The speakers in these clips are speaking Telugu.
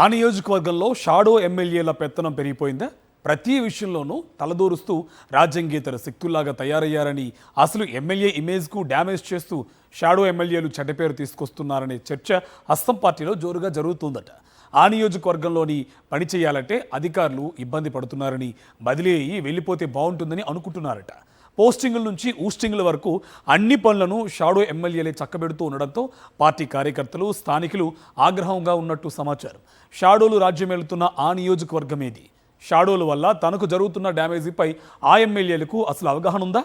ఆ నియోజకవర్గంలో షాడో ఎమ్మెల్యేల పెత్తనం పెరిగిపోయిందా? ప్రతి విషయంలోనూ తలదూరుస్తూ రాజ్యాంగేతర శక్తుల్లాగా తయారయ్యారని, అసలు ఎమ్మెల్యే ఇమేజ్కు డ్యామేజ్ చేస్తూ షాడో ఎమ్మెల్యేలు చెడ్డపేరు తీసుకొస్తున్నారనే చర్చ హస్తం పార్టీలో జోరుగా జరుగుతుందట. ఆ నియోజకవర్గంలోని పని చేయాలంటే అధికారులు ఇబ్బంది పడుతున్నారని, బదిలీ అయ్యి వెళ్ళిపోతే బాగుంటుందని అనుకుంటున్నారట. పోస్టింగుల నుంచి ఊస్టింగుల వరకు అన్ని పనులను షాడో ఎమ్మెల్యేలే చక్కబెడుతూ ఉండడంతో పార్టీ కార్యకర్తలు, స్థానికులు ఆగ్రహంగా ఉన్నట్టు సమాచారం. షాడోలు రాజ్యమేలుతున్న ఆ నియోజకవర్గం ఏది? షాడోల వల్ల తనకు జరుగుతున్న డ్యామేజీపై ఆ ఎమ్మెల్యేలకు అసలు అవగాహన ఉందా?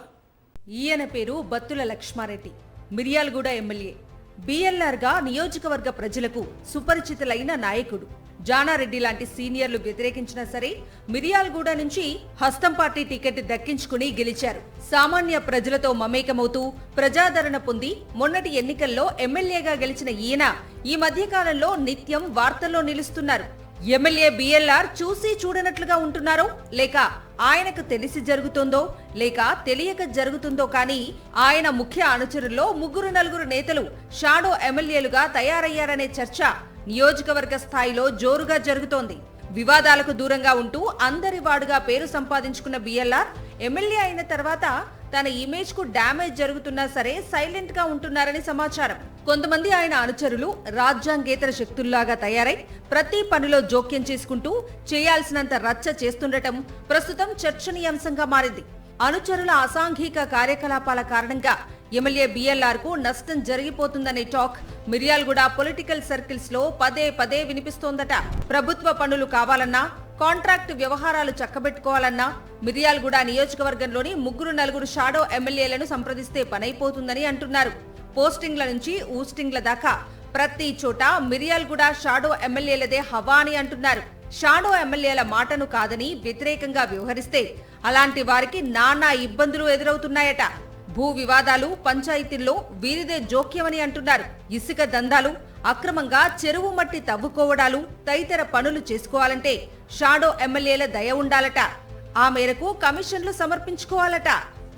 ఈయన పేరు బత్తుల లక్ష్మారెడ్డి, మిర్యాలగూడ ఎమ్మెల్యే. బిఎల్ఆర్గా నియోజకవర్గ ప్రజలకు సుపరిచితులైన నాయకుడు. జానారెడ్డి లాంటి సీనియర్లు వ్యతిరేకించినా సరే మిర్యాలగూడ నుంచి హస్తం పార్టీ టికెట్ దక్కించుకుని గెలిచారు. సామాన్య ప్రజలతో మమేకమవుతూ ప్రజాదరణ పొంది మొన్నటి ఎన్నికల్లో ఎమ్మెల్యేగా గెలిచిన ఈయన ఈ మధ్యకాలంలో నిత్యం వార్తల్లో నిలుస్తున్నారు. ఎమ్మెల్యే బిఎల్ఆర్ చూసి చూడనట్లుగా ఉంటున్నారో, లేక ఆయనకు తెలిసి జరుగుతుందో, లేక తెలియక జరుగుతుందో కానీ ఆయన ముఖ్య అనుచరుల్లో 3-4 నేతలు షాడో ఎమ్మెల్యేలుగా తయారయ్యారనే చర్చ నియోజకవర్గ స్థాయిలో జోరుగా జరుగుతోంది. వివాదాలకు దూరంగా ఉంటూ అందరి వాడుగా పేరు సంపాదించుకున్న బిఎల్ఆర్ ఎమ్మెల్యే అయిన తర్వాత తన ఇమేజ్ కు డ్యామేజ్ జరుగుతున్నా సరే సైలెంట్ గా ఉంటున్నారని సమాచారం. కొంతమంది ఆయన అనుచరులు రాజ్యాంగేతర శక్తుల్లాగా తయారై ప్రతి పనిలో జోక్యం చేసుకుంటూ చేయాల్సినంత రచ్చ చేస్తుండటం ప్రస్తుతం చర్చనీయాంశంగా మారింది. అనుచరుల అసాంఘిక కార్యకలాపాల కారణంగా ఎమ్మెల్యే బిఎల్ఆర్ కు నష్టం జరిగిపోతుందనే టాక్ మిర్యాలగూడ పొలిటికల్ సర్కిల్స్ లో పదే పదే వినిపిస్తోందట. ప్రభుత్వ పనులు కావాలన్నా, కాంట్రాక్టు వ్యవహారాలు చక్కబెట్టుకోవాలన్నా మిర్యాలగూడ నియోజకవర్గంలోని 3-4 షాడో ఎమ్మెల్యేలను సంప్రదిస్తే పనైపోతుందని అంటున్నారు. పోస్టింగ్ల నుంచి ఊస్టింగ్ల దాకా ప్రతి చోట మిర్యాలగూడ షాడో ఎమ్మెల్యేలదే హవా అని అంటున్నారు. షాడో ఎమ్మెల్యేల మాటను కాదని వ్యతిరేకంగా వ్యవహరిస్తే అలాంటి వారికి నానా ఇబ్బందులు ఎదురవుతున్నాయట. భూ వివాదాలు, పంచాయతీల్లో వీరిదే జోక్యమని అంటున్నారు. ఇసుక దందాలు, అక్రమంగా చెరువు మట్టి తవ్వుకోవడాలు తదితర పనులు చేసుకోవాలంటే షాడో ఎమ్మెల్యేల దయ ఉండాలట. ఆ మేరకు కమిషన్లు సమర్పించుకోవాలట.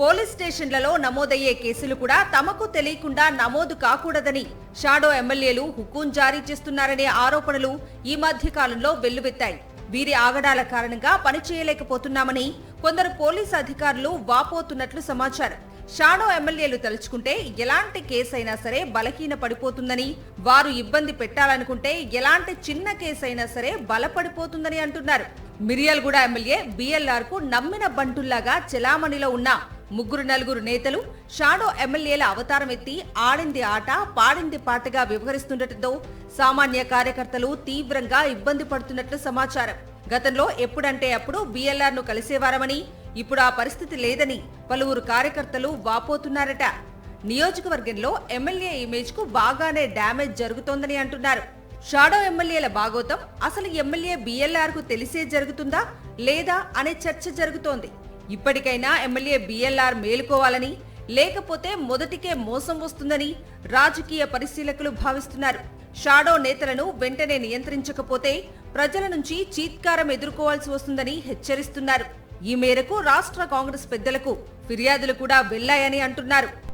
పోలీస్ స్టేషన్లలో నమోదయ్యే కేసులు కూడా తమకు తెలియకుండా నమోదు కాకూడదని షాడో ఎమ్మెల్యేలు హుకుం జారీ చేస్తున్నారనే ఆరోపణలు ఈ మధ్య కాలంలో వెల్లువెత్తాయి. వీరి ఆగడాల కారణంగా పనిచేయలేకపోతున్నామని కొందరు పోలీసు అధికారులు వాపోతున్నట్లు సమాచారం. షాడో ఎమ్మెల్యేలు తలుచుకుంటే ఎలాంటి కేసైనా సరే బలహీన పడిపోతుందని, వారు ఇబ్బంది పెట్టాలనుకుంటే ఎలాంటి చిన్న కేసైనా సరే బలపడిపోతుందని అంటున్నారు. మిర్యాలగూడ ఎమ్మెల్యే బిఎల్ఆర్ కు నమ్మిన బంటుల్లాగా చెలామణిలో ఉన్న 3-4 నేతలు షాడో ఎమ్మెల్యేల అవతారం ఎత్తి ఆడింది ఆట, పాడింది పాటగా వ్యవహరిస్తుండటంతో సామాన్య కార్యకర్తలు తీవ్రంగా ఇబ్బంది పడుతున్నట్లు సమాచారం. గతంలో ఎప్పుడంటే అప్పుడు బిఎల్ఆర్ ను కలిసేవారమని, ఇప్పుడు ఆ పరిస్థితి లేదని పలువురు కార్యకర్తలు వాపోతున్నారట. నియోజకవర్గంలో ఎమ్మెల్యే ఇమేజ్ కు బాగానే డ్యామేజ్ జరుగుతోందని అంటున్నారు. షాడో ఎమ్మెల్యేల బాగోతం అసలు ఎమ్మెల్యే బిఎల్ఆర్ కు తెలిసే జరుగుతుందా లేదా అనే చర్చ జరుగుతోంది. ఇప్పటికైనా ఎమ్మెల్యే బిఎల్ఆర్ మేలుకోవాలని, లేకపోతే మొదటికే మోసం వస్తుందని రాజకీయ పరిశీలకులు భావిస్తున్నారు. షాడో నేతలను వెంటనే నియంత్రించకపోతే ప్రజల నుంచి చీత్కారం ఎదుర్కోవాల్సి వస్తుందని హెచ్చరిస్తున్నారు. ఈ మేరకు రాష్ట్ర కాంగ్రెస్ పెద్దలకు ఫిర్యాదులు కూడా వెళ్లాయని అంటున్నారు.